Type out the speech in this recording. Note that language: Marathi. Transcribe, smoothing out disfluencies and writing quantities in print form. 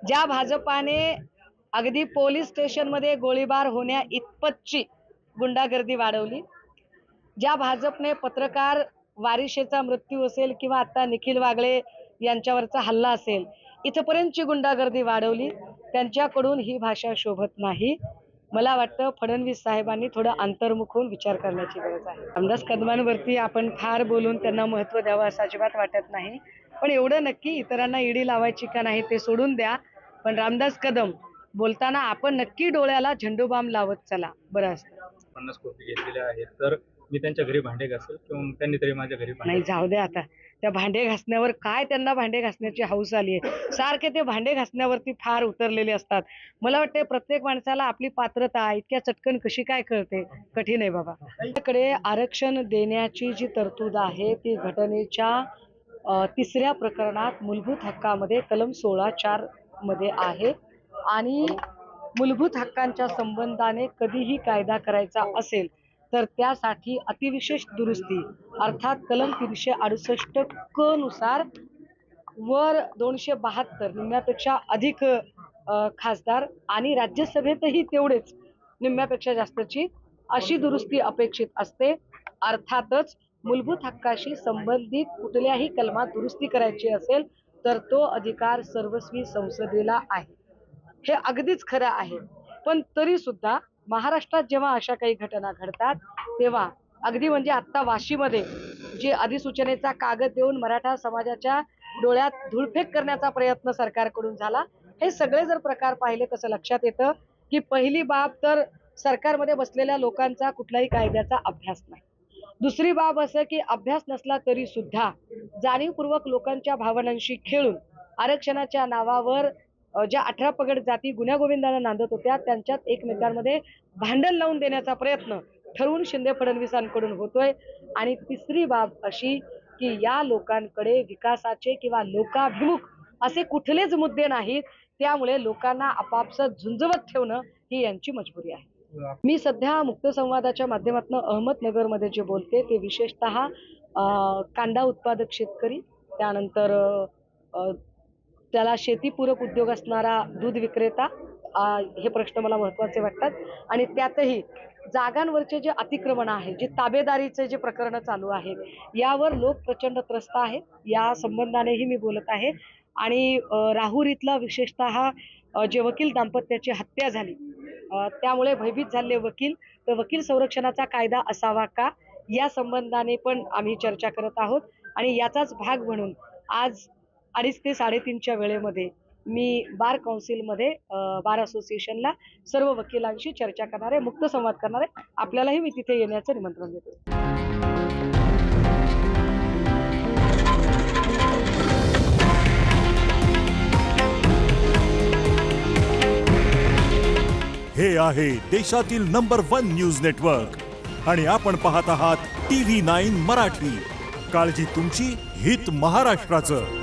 ज्या भाजपाने अगदी पोलीस स्टेशनमध्ये गोळीबार होण्या इतपतची गुंडागर्दी वाढवली, ज्या भाजपने पत्रकार वारिशेचा मृत्यू असेल किंवा आता निखिल वागळे यांच्यावरचा हल्ला असेल इथपर्यंतची गुंडागर्दी वाढवली, त्यांच्याकडून ही भाषा शोभत नाही. मला वाटतं फडणवीस साहेबांनी थोडं अंतर्मुख होऊन विचार करण्याची गरज आहे. रामदास कदमांवरती आपण फार बोलून त्यांना महत्त्व द्यावं असं अजिबात वाटत नाही, पण एवढं नक्की इतरांना ईडी लावायची का नाही ते सोडून द्या. पण रामदास कदम बोलताना आपण नक्की डोळ्याला झेंडूबाम लावत चला, बरं असतं. 50 कोटी घेतलेले आहेत तर मी त्यांच्या घरी भांडे घासेल किंवा त्यांनी तरी माझ्या घरी नाही, जाऊ दे आता. त्या भांडे घासण्यावर काय त्यांना भांडे घासण्याची हौस आली आहे. सारखे ते भांडे घासण्यावरती फार उतरलेले असतात. मला वाटते प्रत्येक माणसाला आपली पात्रता इतक्या चटकन कशी काय कळते, कठीण आहे बाबा. आपल्याकडे आरक्षण देण्याची जी तरतूद आहे ती घटनेच्या 3ऱ्या प्रकरणात मूलभूत हक्कामध्ये कलम 16(4) मध्ये आहे आणि मूलभूत हक्कांच्या संबंधाने कधीही कायदा करायचा असेल तर त्यासाठी अतिविशेष दुरुस्ती अर्थात कलम 368 क नुसार वर 272 निम्म्यापेक्षा अधिक खासदार आणि राज्यसभेतही तेवढेच निम्म्यापेक्षा जास्तची अशी दुरुस्ती अपेक्षित असते. अर्थातच मूलभूत हक्काशी संबंधित कुठल्याही कलमात दुरुस्ती करायची असेल तर तो अधिकार सर्वस्वी संसदेला आहे. हे अगदीच खरं आहे. पण तरी सुद्धा महाराष्ट्रात जेव्हा अशा काही घटना घडतात तेव्हा अगदी म्हणजे आत्ता वाशीमध्ये जे अधिसूचनेचा कागद देऊन मराठा समाजाच्या डोळ्यात धूळफेक करण्याचा प्रयत्न सरकारकडून झाला, हे सगळे जर प्रकार पाहिले तसं लक्षात येतं की पहिली बाब तर सरकारमध्ये बसलेल्या लोकांचा कुठलाही कायद्याचा अभ्यास नाही. दुसरी बाब असं की अभ्यास नसला तरी सुद्धा जाणीवपूर्वक लोकांच्या भावनांशी खेळून आरक्षणाच्या नावावर ज्या 18 पगड जाती गुण्यागोविंदानं नांदत होत्या त्यांच्यात एकमेकांमध्ये भांडण लावून देण्याचा प्रयत्न ठरवून शिंदे फडणवीसांकडून होतोय. आणि तिसरी बाब अशी की या लोकांकडे विकासाचे किंवा लोकाभिमुख असे कुठलेच मुद्दे नाहीत, त्यामुळे लोकांना आपापसात झुंजवत ठेवणं ही यांची मजबुरी आहे. मी सध्या मुक्त संवादाच्या माध्यमातून अहमदनगरमध्ये जे बोलते ते विशेषतः कांदा उत्पादक शेतकरी, त्यानंतर त्याला शेतीपूरक उद्योग असणारा दूध विक्रेता, हे प्रश्न मला महत्त्वाचे वाटतात. आणि त्यातही जागांवरचे जे अतिक्रमण आहे, जे ताबेदारीचे जे प्रकरणं चालू आहेत यावर लोक प्रचंड त्रस्त आहेत. या संबंधानेही मी बोलत आहे. आणि राहुरी इथला विशेषतः जे वकील दाम्पत्याची हत्या झाली त्यामुळे भयभीत झालेले वकील, तर वकील संरक्षणाचा कायदा असावा का या संबंधाने पण आम्ही चर्चा करत आहोत. आणि याचाच भाग म्हणून आज 2:30 ते 3:30च्या वेळेमध्ये मी बार काउन्सिलमध्ये बार असोसिएशनला सर्व वकिलांशी चर्चा करणार आहे, मुक्त संवाद करणार आहे. आपल्यालाही मी तिथे येण्याचं निमंत्रण देतो. हे आहे देशातील नंबर 1 न्यूज नेटवर्क आणि आपण पाहत आहात TV9 मराठी. काळजी तुमची, हित महाराष्ट्राचं.